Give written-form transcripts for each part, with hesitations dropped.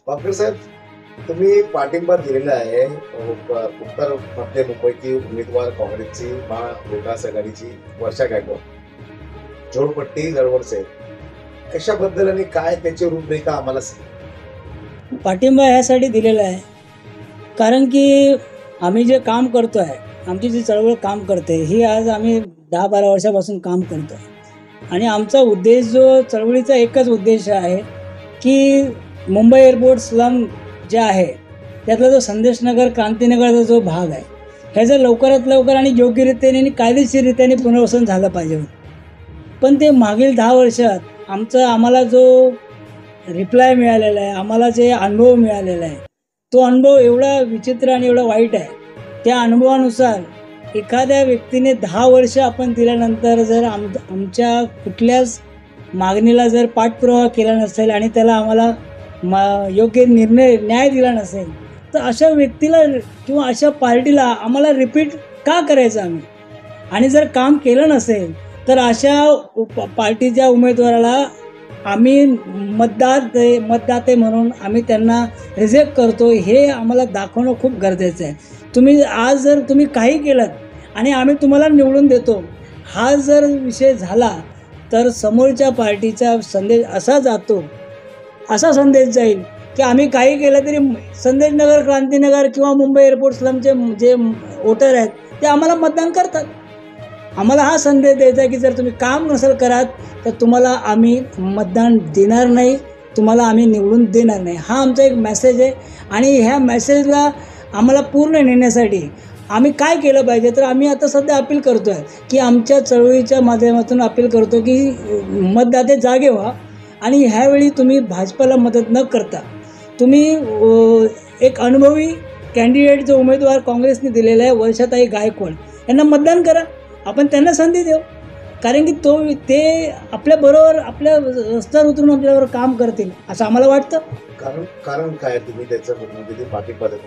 बापरे साहेब, तुम्ही पाठिंबा दिलेला आहे उत्तर मध्य मुंबईची उमेदवार काँग्रेसची महाविकास आघाडीची वर्षा गायकवाड झोडपट्टी जळवडसे. कशाबद्दल आणि काय त्याची रूपरेखा आम्हाला पाठिंबा ह्यासाठी दिलेला आहे कारण की आम्ही जे काम करतो आहे, आमची जी चळवळ काम करते ही आज आम्ही 10-12 वर्षापासून काम करतो आहे. आणि आमचा उद्देश जो चळवळीचा एकच उद्देश आहे की मुंबई एअरपोर्ट स्लम जे आहे त्यातला जो संदेशनगर क्रांतीनगरचा जो भाग आहे ह्याचं लवकरात लवकर आणि योग्यरित्याने आणि कायदेशीररित्याने पुनर्वसन झालं पाहिजे. पण ते मागील 10 वर्षात आम्हाला जो रिप्लाय मिळालेला आहे, आम्हाला जे अनुभव मिळालेला आहे तो अनुभव एवढा विचित्र आणि एवढा वाईट आहे. त्या अनुभवानुसार एखाद्या व्यक्तीने 10 वर्ष आपण दिल्यानंतर जर आमच्या कुठल्याच मागणीला जर पाठपुरावा केला नसेल आणि त्याला आम्हाला योग्य न्याय दिला नसेल तर अशा व्यक्तीला किंवा अशा पार्टीला आम्हाला रिपीट का करायचं आम्ही. आणि जर काम केलं नसेल तर अशा पार्टीच्या उमेदवाराला आम्ही मतदाते म्हणून आम्ही त्यांना रिजेक्ट करतो हे आम्हाला दाखवणं खूप गरजेचं आहे. आज जर तुम्ही काही केलं आणि आम्ही तुम्हाला निवडून देतो हा जर विषय झाला तर समोरच्या पार्टीचा संदेश असा संदेश जाईल की आम्ही काही केलं तरी संदेशनगर क्रांतीनगर किंवा मुंबई एअरपोर्ट स्लमचे जे वोटर आहेत ते आम्हाला मतदान करतात. आम्हाला हा संदेश द्यायचा आहे की जर तुम्ही काम नसेल करत तर तुम्हाला आम्ही मतदान देणार नाही, तुम्हाला आम्ही निवडून देणार नाही. हा आमचा एक मेसेज आहे. आणि ह्या मेसेजला आम्हाला पूर्ण नेण्यासाठी आम्ही काय केलं पाहिजे तर आम्ही आता सध्या अपील करतो आहे की आमच्या चळवळीच्या माध्यमातून अपील करतो की मतदाते जागे व्हा आणि ह्यावेळी तुम्ही भाजपाला मदत न करता तुम्ही एक अनुभवी कॅन्डिडेट जो उमेदवार काँग्रेसने दिलेला आहे वर्षाताई गायकवाड यांना मतदान करा. आपण त्यांना संधी देऊ कारण की ते आपल्याबरोबर आपल्या रस्त्यावर उतरून आपल्याबरोबर काम करतील असं आम्हाला वाटतं. कारण काय तुम्ही त्याचं पाठिंबा देतो?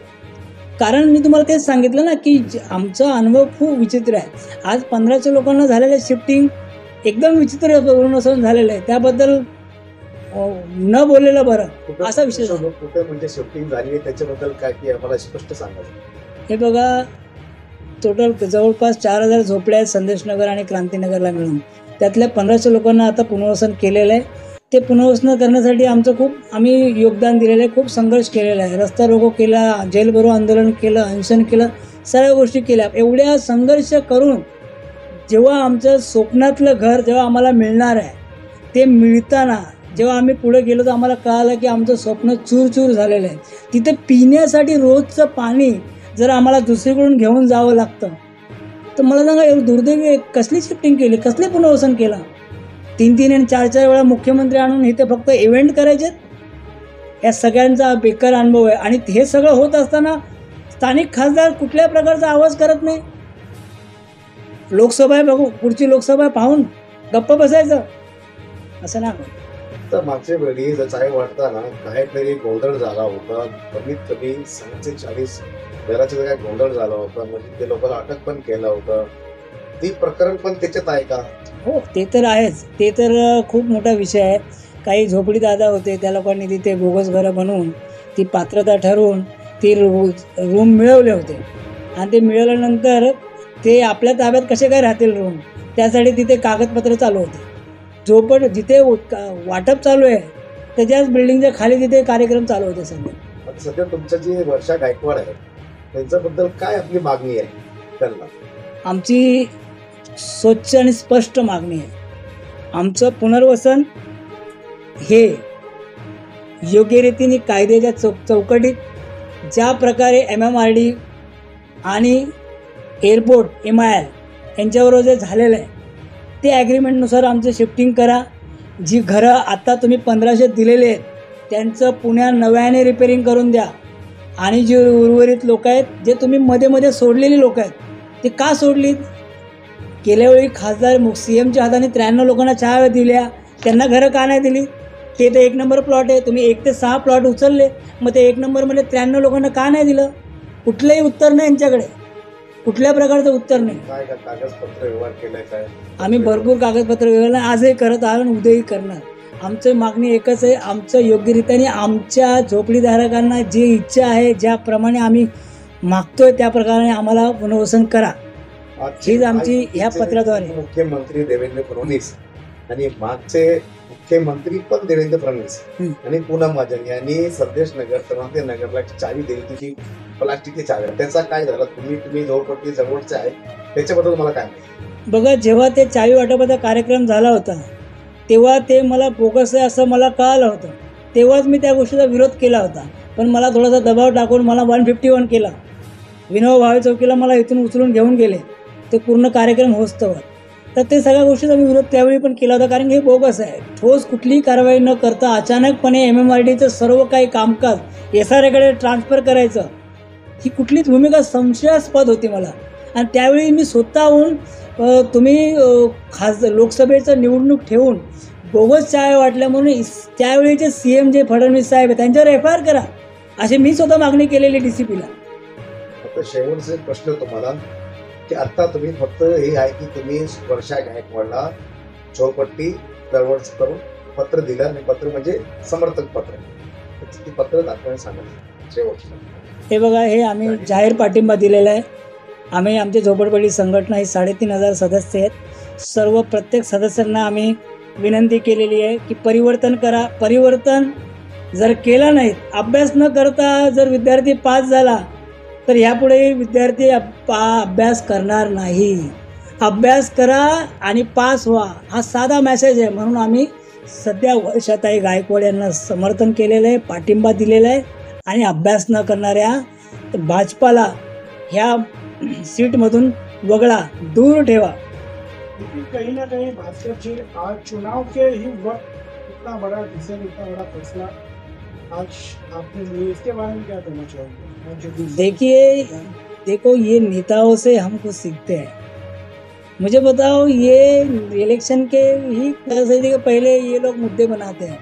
कारण मी तुम्हाला तेच सांगितलं ना की आमचा अनुभव खूप विचित्र आहे. आज 1500 लोकांना झालेलं शिफ्टिंग एकदम विचित्र पुनर्वसन झालेलं आहे. त्याबद्दल न बोललेलं बरं असा विषय. कुठे म्हणजे शिफ्टिंग झाली आहे त्याच्याबद्दल काय की आम्हाला स्पष्ट सांगायचं. हे बघा, टोटल जवळपास 4000 झोपड्या आहेत संदेशनगर आणि क्रांतीनगरला मिळून. त्यातल्या 1500 लोकांना आता पुनर्वसन केलेलं आहे. ते पुनर्वसन करण्यासाठी आम्ही योगदान दिलेलं आहे, खूप संघर्ष केलेला आहे. रस्ता रोको केला, जेल भरो आंदोलन केलं, अनशन केलं, सगळ्या गोष्टी केल्या. एवढ्या संघर्ष करून जेव्हा आमचं स्वप्नातलं घर जेव्हा आम्हाला मिळणार आहे ते मिळताना जेव्हा आम्ही पुढे गेलो तर आम्हाला कळालं की आमचं स्वप्न चूरचूर झालेलं आहे. तिथे पिण्यासाठी रोजचं पाणी जर आम्हाला दुसरीकडून घेऊन जावं लागतं तर मला सांगा एवढं दुर्दैवी कसली शिफ्टिंग केली, कसले पुनर्वसन केलं. 3-3 आणि 4-4 वेळा मुख्यमंत्री आणून इथे फक्त इव्हेंट करायचे. या सगळ्यांचा बेकार अनुभव आहे. आणि हे सगळं होत असताना स्थानिक खासदार कुठल्या प्रकारचा आवाज करत नाही. लोकसभा बघू, पुढची लोकसभा पाहून गप्प बसायचं असं ना. तर मागच्या वेळी चाय वाटताना काहीतरी गोंधळ झाला होता. कमीत कमी 40 घराच्या काय गोंधळ झाला होता. म्हणजे ते लोकांना अटक पण केलं होतं. ती प्रकरण पण त्याच्यात आहे का? हो, ते तर आहेच. ते तर खूप मोठा विषय आहे. काही झोपडी दादा होते, त्या लोकांनी तिथे बोगस घरं बनवून ती पात्रता ठरवून ती रूम मिळवले होते. आणि ते मिळवल्यानंतर ते आपल्या ताब्यात कसे काय राहतील रूम, त्यासाठी तिथे कागदपत्र चालू होते. जिथे वाटप चालू आहे त्याच्याच बिल्डिंगच्या खाली तिथे कार्यक्रम चालू होते सगळे. सध्या तुमचं जे वर्षा गायकवाड आहे त्यांच्याबद्दल काय आपली मागणी आहे त्यांना? आमची स्वच्छ आणि स्पष्ट मागणी आहे. आमचं पुनर्वसन हे योग्य रीतीने कायद्याच्या चौकटीत ज्या प्रकारे MMRD आणि एअरपोर्ट MIL यांच्याबरोबर जे झालेलं आहे ते ॲग्रीमेंटनुसार आमचं शिफ्टिंग करा. जी घरं आता तुम्ही 1500 दिलेले आहेत त्यांचं पुण्यात नव्याने रिपेरिंग करून द्या. आणि जे उर्वरित लोक आहेत जे तुम्ही मध्ये सोडलेली लोक आहेत ते का सोडलीत? गेल्या वेळी खासदार CMच्या हाताने 93 लोकांना चहा दिल्या, त्यांना घरं का नाही दिली? ते तर 1 नंबर प्लॉट आहे. तुम्ही 1 ते 6 प्लॉट उचलले, मग ते 1 नंबरमध्ये 93 लोकांना का नाही दिलं? कुठलंही उत्तर नाही यांच्याकडे, कुठल्या प्रकारचं उत्तर नाही. कागदपत्र व्यवहार केलाय काय? आम्ही भरपूर कागदपत्र व्यवहार आजही करत आहोत आणि उद्याही करणार. आमचं मागणी एकच आहे, आमचं योग्यरीत्याने आमच्या झोपडीधारकांना जी इच्छा आहे, ज्याप्रमाणे आम्ही मागतोय त्या प्रकारे आम्हाला पुनर्वसन करा. हीच आमची ह्या पत्राद्वारे. मुख्यमंत्री देवेंद्र फडणवीस आणि मागचे मुख्यमंत्री पण देवेंद्र फडणवीस आणि पूनम महाजन यांनी संदेश नगर तरुणाई नगरला चावी दिली होती, प्लास्टिकची चावी. त्याचा काय झालं? तुम्ही झोपडपट्टी जवळचे आहे, त्याच्याबद्दल मला काय माहिती? बघा, जेव्हा ते चावी वाटपाचा कार्यक्रम झाला होता तेव्हा ते मला बोगस आहे असं मला कळालं होतं. तेव्हाच मी त्या गोष्टीचा विरोध केला होता. पण मला थोडासा दबाव टाकून मला 151 केला. विनोबा भावे चौकीला मला इथून उचलून घेऊन गेले ते पूर्ण कार्यक्रम होस्तवर. तर ते सगळ्या गोष्टीचा मी विरोध त्यावेळी पण केला होता, कारण हे बोगस आहे. ठोस कुठलीही कारवाई न करता अचानकपणे MMRDचं सर्व काही कामकाज SRAकडे ट्रान्सफर करायचं, ही कुठलीच भूमिका संशयास्पद होती मला. आणि त्यावेळी मी स्वतःहून तुम्ही लोकसभेचं निवडणूक ठेवून बोगस चाय वाटल्या म्हणून त्यावेळीचे CM जे फडणवीस साहेब त्यांच्यावर FIR करा, अशी मी स्वतः मागणी केलेली DCPला. आता शेवटचा प्रश्न तुम्हाला, की आता तुम्ही फक्त हे आहे की तुम्ही वर्षा गायकवाडला झोपडपट्टी दरवर्ष करून पत्र दिलं, आणि पत्र म्हणजे समर्थक पत्र, ती पत्र दाखवायला सांगा शेवटचं. हे बघा, हे आम्ही जाहीर पाठिंबा दिलेला आहे. आम्ही आमची झोपडपट्टी संघटना ही 3,500 सदस्य आहेत. सर्व प्रत्येक सदस्यांना आम्ही विनंती केलेली आहे की परिवर्तन करा. परिवर्तन जर केलं नाही, अभ्यास न करता जर विद्यार्थी पास झाला तर यापुढे विद्यार्थी अभ्यास करणार नाही. अभ्यास करा आणि पास व्हा, हा साधा मेसेज आहे. म्हणून आम्ही सध्या वर्षाताई गायकवाड यांना समर्थन केलेलं आहे, पाठिंबा दिलेला आहे. आणि अभ्यास न करणाऱ्या भाजपाला ह्या सीटमधून वगळा, दूर ठेवा. लेकिन कहीं ना कहीं भाजपा जी आज चुनाव के ही वक्त इतना बड़ा डिसीजन, इतना बड़ा फैसला आज आपने लिए, इसके बारे में क्या कहना चाहोगे? देखिए, देखो, ये नेताओं से हम कुछ सीखते हैं. मुझे बताओ, ये इलेक्शन के ही पहले ये लोग मुद्दे बनाते हैं.